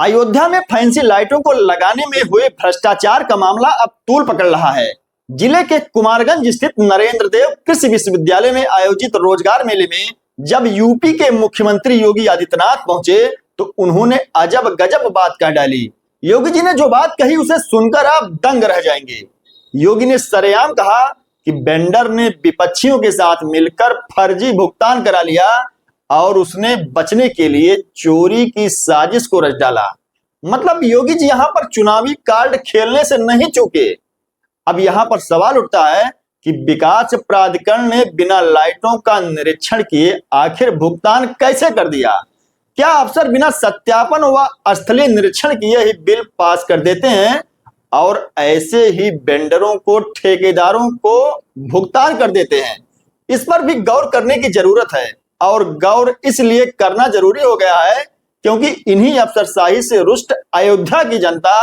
अयोध्या में फैंसी लाइटों को लगाने में हुए भ्रष्टाचार का मामला अब तूल पकड़ रहा है। जिले के कुमारगंज स्थित नरेंद्र देव कृषि विश्वविद्यालय में आयोजित रोजगार मेले में जब यूपी के मुख्यमंत्री योगी आदित्यनाथ पहुंचे तो उन्होंने अजब गजब बात कह डाली। योगी जी ने जो बात कही उसे सुनकर आप दंग रह जाएंगे। योगी ने सरेआम कहा कि वेंडर ने विपक्षियों के साथ मिलकर फर्जी भुगतान करा लिया और उसने बचने के लिए चोरी की साजिश को रच डाला। मतलब योगी जी यहां पर चुनावी कार्ड खेलने से नहीं चूके। अब यहां पर सवाल उठता है कि विकास प्राधिकरण ने बिना लाइटों का निरीक्षण किए आखिर भुगतान कैसे कर दिया? क्या अफसर बिना सत्यापन व स्थलीय निरीक्षण किए ही बिल पास कर देते हैं और ऐसे ही वेंडरों को ठेकेदारों को भुगतान कर देते हैं? इस पर भी गौर करने की जरूरत है और गौर इसलिए करना जरूरी हो गया है क्योंकि इन्हीं अफसरशाही से रुष्ट अयोध्या की जनता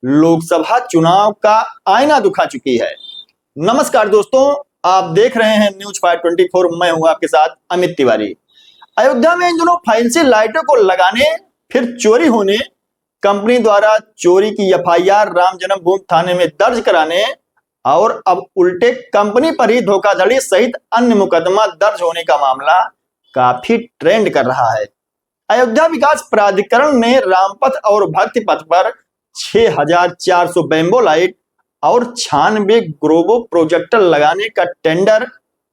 लोकसभा चुनाव का आईना दिखा चुकी है। नमस्कार दोस्तों, आप देख रहे हैं न्यूज 524। मैं हूं आपके साथ अमित तिवारी। अयोध्या में इन दिनों फैंसी लाइटों को लगाने फिर चोरी होने, कंपनी द्वारा चोरी की एफआईआर राम जन्मभूमि थाने में दर्ज कराने और अब उल्टे कंपनी पर ही धोखाधड़ी सहित अन्य मुकदमा दर्ज होने का मामला काफी ट्रेंड कर रहा है। अयोध्या विकास प्राधिकरण ने रामपथ और भक्ति पथ पर 6400 बैम्बो लाइट और 96 ग्रोबो प्रोजेक्टर लगाने का टेंडर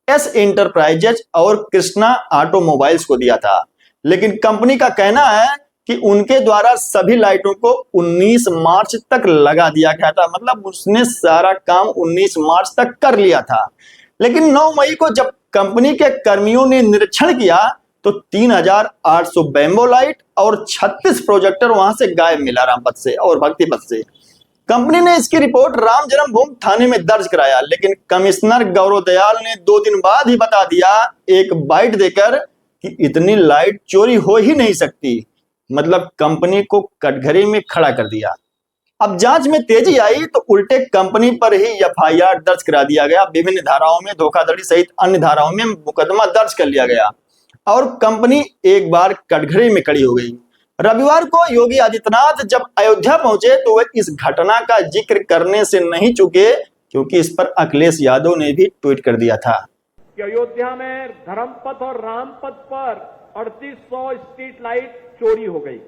एस इंटरप्राइजेज और कृष्णा ऑटोमोबाइल्स को दिया था, लेकिन कंपनी का कहना है कि उनके द्वारा सभी लाइटों को 19 मार्च तक लगा दिया गया था। मतलब उसने सारा काम 19 मार्च तक कर लिया था, लेकिन 9 मई को जब कंपनी के कर्मियों ने निरीक्षण किया तो 3800 बैम्बो लाइट और 36 प्रोजेक्टर वहां से गायब मिला रामपथ से और भक्ति पथ से। कंपनी ने इसकी रिपोर्ट राम जन्मभूमि थाने में दर्ज कराया, लेकिन कमिश्नर गौरव दयाल ने 2 दिन बाद ही बता दिया एक बाइट देकर कि इतनी लाइट चोरी हो ही नहीं सकती। मतलब कंपनी को कटघरे में खड़ा कर दिया। अब जांच में तेजी आई तो उल्टे कंपनी पर ही एफआईआर दर्ज करा दिया गया। विभिन्न धाराओं में धोखाधड़ी सहित अन्य धाराओं में मुकदमा दर्ज कर लिया गया और कंपनी एक बार कटघरे में खड़ी हो गई। रविवार को योगी आदित्यनाथ जब अयोध्या पहुंचे तो वे इस घटना का जिक्र करने से नहीं चूके, क्योंकि इस पर अखिलेश यादव ने भी ट्वीट कर दिया था कि अयोध्या में धर्मपथ और रामपथ पर 3800 स्ट्रीट लाइट चोरी हो गई।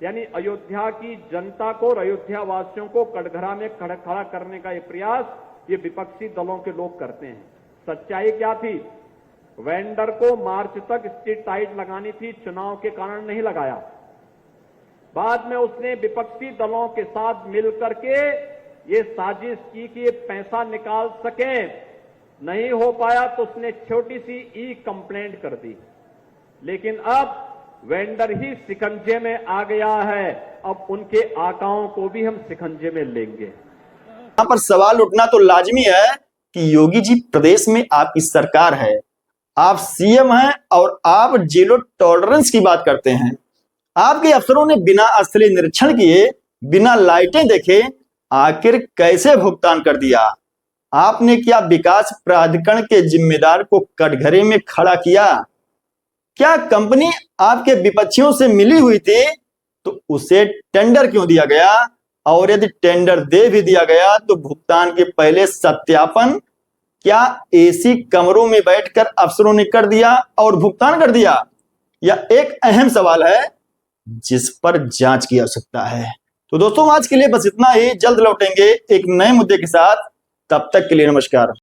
यानी अयोध्या की जनता को और अयोध्या वासियों को कटघरा में खड़ा करने का ये प्रयास ये विपक्षी दलों के लोग करते हैं। सच्चाई क्या थी? वेंडर को मार्च तक स्ट्रीट लाइट लगानी थी, चुनाव के कारण नहीं लगाया। बाद में उसने विपक्षी दलों के साथ मिलकर के ये साजिश की कि ये पैसा निकाल सके। नहीं हो पाया तो उसने छोटी सी ई कंप्लेंट कर दी, लेकिन अब वेंडर ही शिकंजे में आ गया है। अब उनके आकाओं को भी हम शिकंजे में लेंगे। यहाँ पर सवाल उठना तो लाजमी है कि योगी जी प्रदेश में आपकी सरकार है, आप सीएम हैं और आप जीरो टॉलरेंस की बात करते हैं। आपके अफसरों ने बिना स्थलीय निरीक्षण किए, बिना लाइटें देखे आखिर कैसे भुगतान कर दिया? आपने क्या विकास प्राधिकरण के जिम्मेदार को कटघरे में खड़ा किया? क्या कंपनी आपके विपक्षियों से मिली हुई थी तो उसे टेंडर क्यों दिया गया? और यदि टेंडर दे भी दिया गया तो भुगतान के पहले सत्यापन क्या एसी कमरों में बैठकर अफसरों ने कर दिया और भुगतान कर दिया? यह एक अहम सवाल है जिस पर जांच की आवश्यकता है। तो दोस्तों आज के लिए बस इतना ही। जल्द लौटेंगे एक नए मुद्दे के साथ, तब तक के लिए नमस्कार।